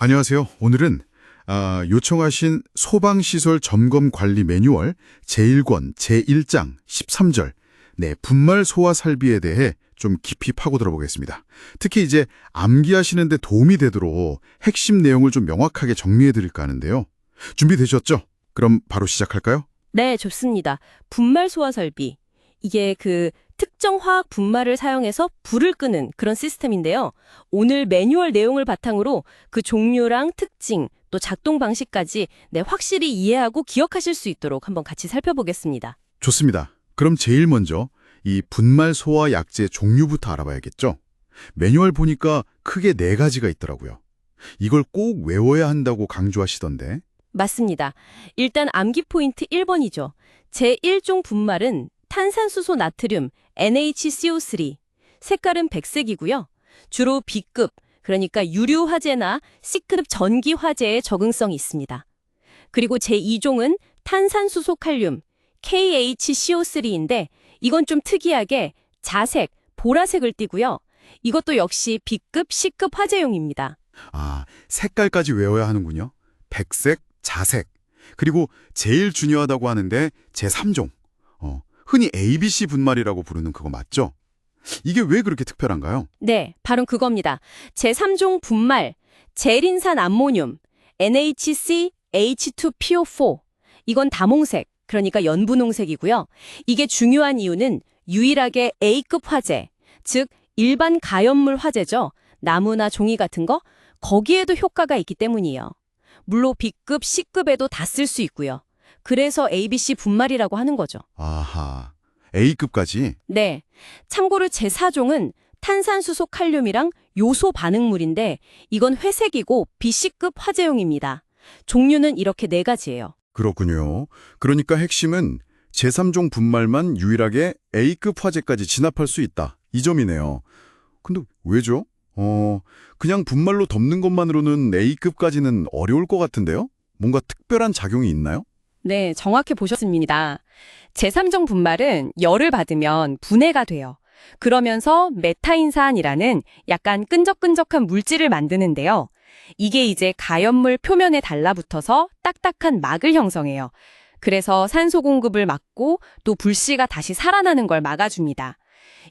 안녕하세요. 오늘은 요청하신 소방시설 점검 관리 매뉴얼 제1권 제1장 13절 분말 소화 살비에 대해 좀 깊이 파고들어 보겠습니다. 특히 이제 암기하시는 데 도움이 되도록 핵심 내용을 좀 명확하게 정리해 드릴까 하는데요. 준비되셨죠? 그럼 바로 시작할까요? 네, 좋습니다. 분말 소화 설비. 이게 특정 화학 분말을 사용해서 불을 끄는 그런 시스템인데요. 오늘 매뉴얼 내용을 바탕으로 그 종류랑 특징, 또 작동 방식까지 확실히 이해하고 기억하실 수 있도록 한번 같이 살펴보겠습니다. 좋습니다. 그럼 제일 먼저 이 분말 소화 약제 종류부터 알아봐야겠죠? 매뉴얼 보니까 크게 4가지가 있더라고요. 이걸 꼭 외워야 한다고 강조하시던데. 맞습니다. 일단 암기 포인트 1번이죠. 제1종 분말은 탄산수소 나트륨 NaCO3. 색깔은 백색이고요. 주로 B급, 그러니까 유류 화재나 C급 전기 화재에 적응성이 있습니다. 그리고 제2종은 탄산수소 칼륨 KHCO3인데 이건 좀 특이하게 자색, 보라색을 띠고요. 이것도 역시 B급, C급 화재용입니다. 색깔까지 외워야 하는군요. 백색, 자색, 그리고 제일 중요하다고 하는데 제3종. 흔히 ABC 분말이라고 부르는 그거 맞죠? 이게 왜 그렇게 특별한가요? 네, 바로 그겁니다. 제3종 분말, 제린산 암모늄, NHC H2PO4. 이건 다몽색, 그러니까 연분홍색이고요. 이게 중요한 이유는 유일하게 A급 화재, 즉 일반 가연물 화재죠. 나무나 종이 같은 거, 거기에도 효과가 있기 때문이에요. 물론 B급, C급에도 다 쓸 수 있고요. 그래서 ABC 분말이라고 하는 거죠. 아하, A급까지? 네. 참고로 제4종은 탄산수소 칼륨이랑 요소 반응물인데 이건 회색이고 BC급 화재용입니다. 종류는 이렇게 4가지예요. 그렇군요. 그러니까 핵심은 제3종 분말만 유일하게 A급 화재까지 진압할 수 있다. 이 점이네요. 근데 왜죠? 그냥 분말로 덮는 것만으로는 A급까지는 어려울 것 같은데요? 뭔가 특별한 작용이 있나요? 네, 정확히 보셨습니다. 제3종 분말은 열을 받으면 분해가 돼요. 그러면서 메타인산이라는 약간 끈적끈적한 물질을 만드는데요. 이게 이제 가연물 표면에 달라붙어서 딱딱한 막을 형성해요. 그래서 산소 공급을 막고 또 불씨가 다시 살아나는 걸 막아줍니다.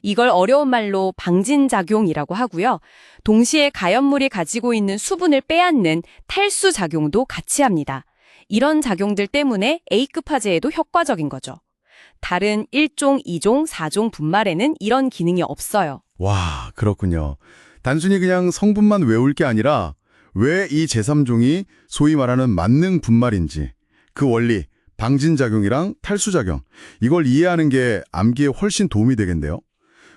이걸 어려운 말로 방진작용이라고 하고요. 동시에 가연물이 가지고 있는 수분을 빼앗는 탈수작용도 같이 합니다. 이런 작용들 때문에 A급 화재에도 효과적인 거죠. 다른 1종, 2종, 4종 분말에는 이런 기능이 없어요. 와, 그렇군요. 단순히 그냥 성분만 외울 게 아니라 왜 이 제3종이 소위 말하는 만능 분말인지 그 원리, 방진작용이랑 탈수작용, 이걸 이해하는 게 암기에 훨씬 도움이 되겠네요.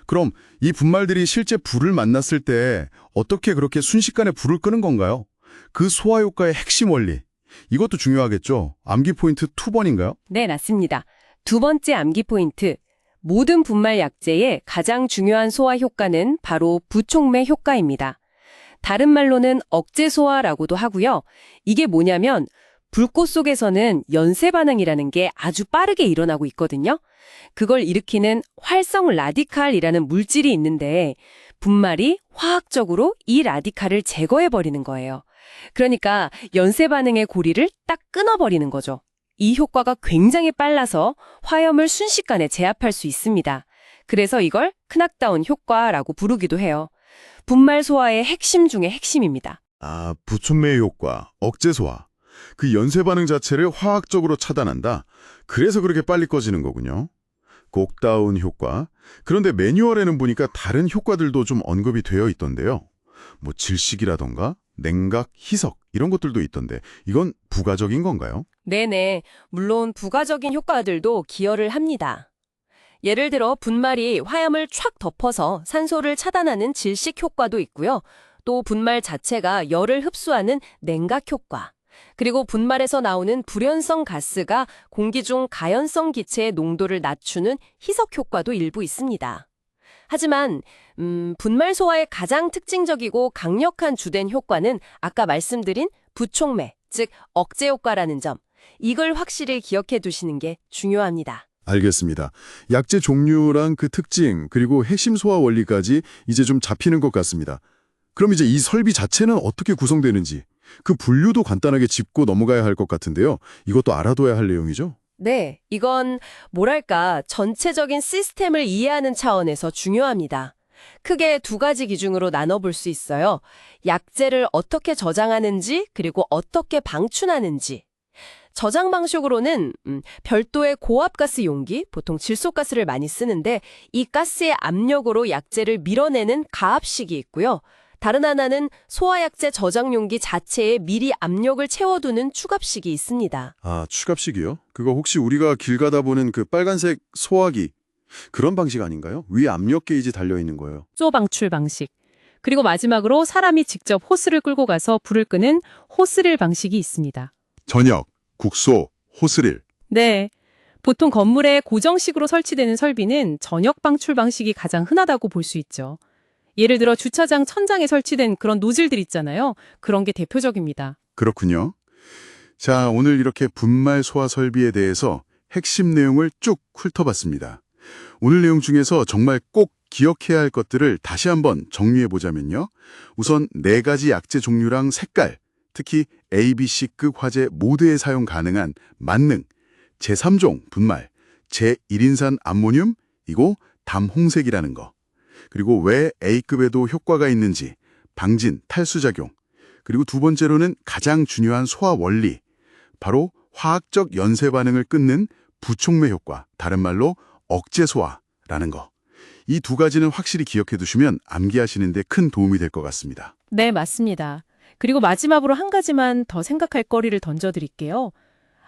그럼 이 분말들이 실제 불을 만났을 때 어떻게 그렇게 순식간에 불을 끄는 건가요? 그 소화 효과의 핵심 원리, 이것도 중요하겠죠? 암기 포인트 2번인가요? 네, 맞습니다. 2번째 암기 포인트. 모든 분말 약재의 가장 중요한 소화 효과는 바로 부촉매 효과입니다. 다른 말로는 억제 소화라고도 하고요. 이게 뭐냐면 불꽃 속에서는 연쇄 반응이라는 게 아주 빠르게 일어나고 있거든요. 그걸 일으키는 활성 라디칼이라는 물질이 있는데 분말이 화학적으로 이 라디칼을 제거해버리는 거예요. 그러니까 연쇄 반응의 고리를 딱 끊어버리는 거죠. 이 효과가 굉장히 빨라서 화염을 순식간에 제압할 수 있습니다. 그래서 이걸 크낙다운 효과라고 부르기도 해요. 분말 소화의 핵심 중의 핵심입니다. 부촉매 효과, 억제 소화. 그 연쇄 반응 자체를 화학적으로 차단한다. 그래서 그렇게 빨리 꺼지는 거군요. 곡다운 효과. 그런데 매뉴얼에는 보니까 다른 효과들도 좀 언급이 되어 있던데요. 뭐 질식이라던가 냉각, 희석 이런 것들도 있던데 이건 부가적인 건가요? 네네. 물론 부가적인 효과들도 기여를 합니다. 예를 들어 분말이 화염을 촥 덮어서 산소를 차단하는 질식 효과도 있고요. 또 분말 자체가 열을 흡수하는 냉각 효과. 그리고 분말에서 나오는 불연성 가스가 공기 중 가연성 기체의 농도를 낮추는 희석 효과도 일부 있습니다. 하지만 분말 소화의 가장 특징적이고 강력한 주된 효과는 아까 말씀드린 부촉매, 즉 억제 효과라는 점. 이걸 확실히 기억해 두시는 게 중요합니다. 알겠습니다. 약재 종류랑 그 특징, 그리고 핵심 소화 원리까지 이제 좀 잡히는 것 같습니다. 그럼 이제 이 설비 자체는 어떻게 구성되는지, 그 분류도 간단하게 짚고 넘어가야 할 것 같은데요. 이것도 알아둬야 할 내용이죠? 네, 이건 뭐랄까 전체적인 시스템을 이해하는 차원에서 중요합니다. 크게 두 가지 기준으로 나눠볼 수 있어요. 약재를 어떻게 저장하는지 그리고 어떻게 방출하는지. 저장 방식으로는 별도의 고압가스 용기, 보통 질소가스를 많이 쓰는데 이 가스의 압력으로 약재를 밀어내는 가압식이 있고요. 다른 하나는 소화약재 저장 용기 자체에 미리 압력을 채워두는 추갑식이 있습니다. 아, 추갑식이요? 그거 혹시 우리가 길 가다 보는 그 빨간색 소화기 그런 방식 아닌가요? 위에 압력 게이지 달려있는 거예요. 조 방출 방식. 그리고 마지막으로 사람이 직접 호스를 끌고 가서 불을 끄는 호스릴 방식이 있습니다. 전역, 국소, 호스릴. 네. 보통 건물에 고정식으로 설치되는 설비는 전역 방출 방식이 가장 흔하다고 볼 수 있죠. 예를 들어 주차장 천장에 설치된 그런 노즐들 있잖아요. 그런 게 대표적입니다. 그렇군요. 자, 오늘 이렇게 분말 소화 설비에 대해서 핵심 내용을 쭉 훑어봤습니다. 오늘 내용 중에서 정말 꼭 기억해야 할 것들을 다시 한번 정리해보자면요. 우선 4가지 약재 종류랑 색깔, 특히 A, B, C급 화재 모두에 사용 가능한 만능, 제3종 분말, 제1인산 암모늄, 이고 담홍색이라는 거. 그리고 왜 A급에도 효과가 있는지, 방진, 탈수작용. 그리고 두 번째로는 가장 중요한 소화 원리, 바로 화학적 연쇄 반응을 끊는 부촉매 효과, 다른 말로 억제 소화라는 거. 이 두 가지는 확실히 기억해 두시면 암기하시는 데 큰 도움이 될 것 같습니다. 네, 맞습니다. 그리고 마지막으로 한 가지만 더 생각할 거리를 던져드릴게요.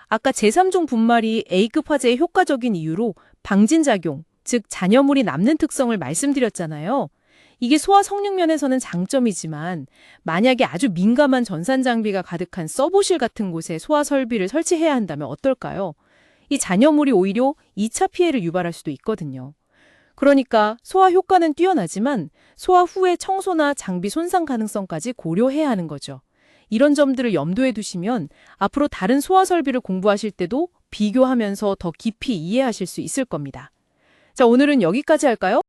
아까 제3종 분말이 A급 화재에 효과적인 이유로 방진작용, 즉 잔여물이 남는 특성을 말씀드렸잖아요. 이게 소화 성능 면에서는 장점이지만 만약에 아주 민감한 전산 장비가 가득한 서버실 같은 곳에 소화 설비를 설치해야 한다면 어떨까요? 이 잔여물이 오히려 2차 피해를 유발할 수도 있거든요. 그러니까 소화 효과는 뛰어나지만 소화 후의 청소나 장비 손상 가능성까지 고려해야 하는 거죠. 이런 점들을 염두에 두시면 앞으로 다른 소화 설비를 공부하실 때도 비교하면서 더 깊이 이해하실 수 있을 겁니다. 자, 오늘은 여기까지 할까요?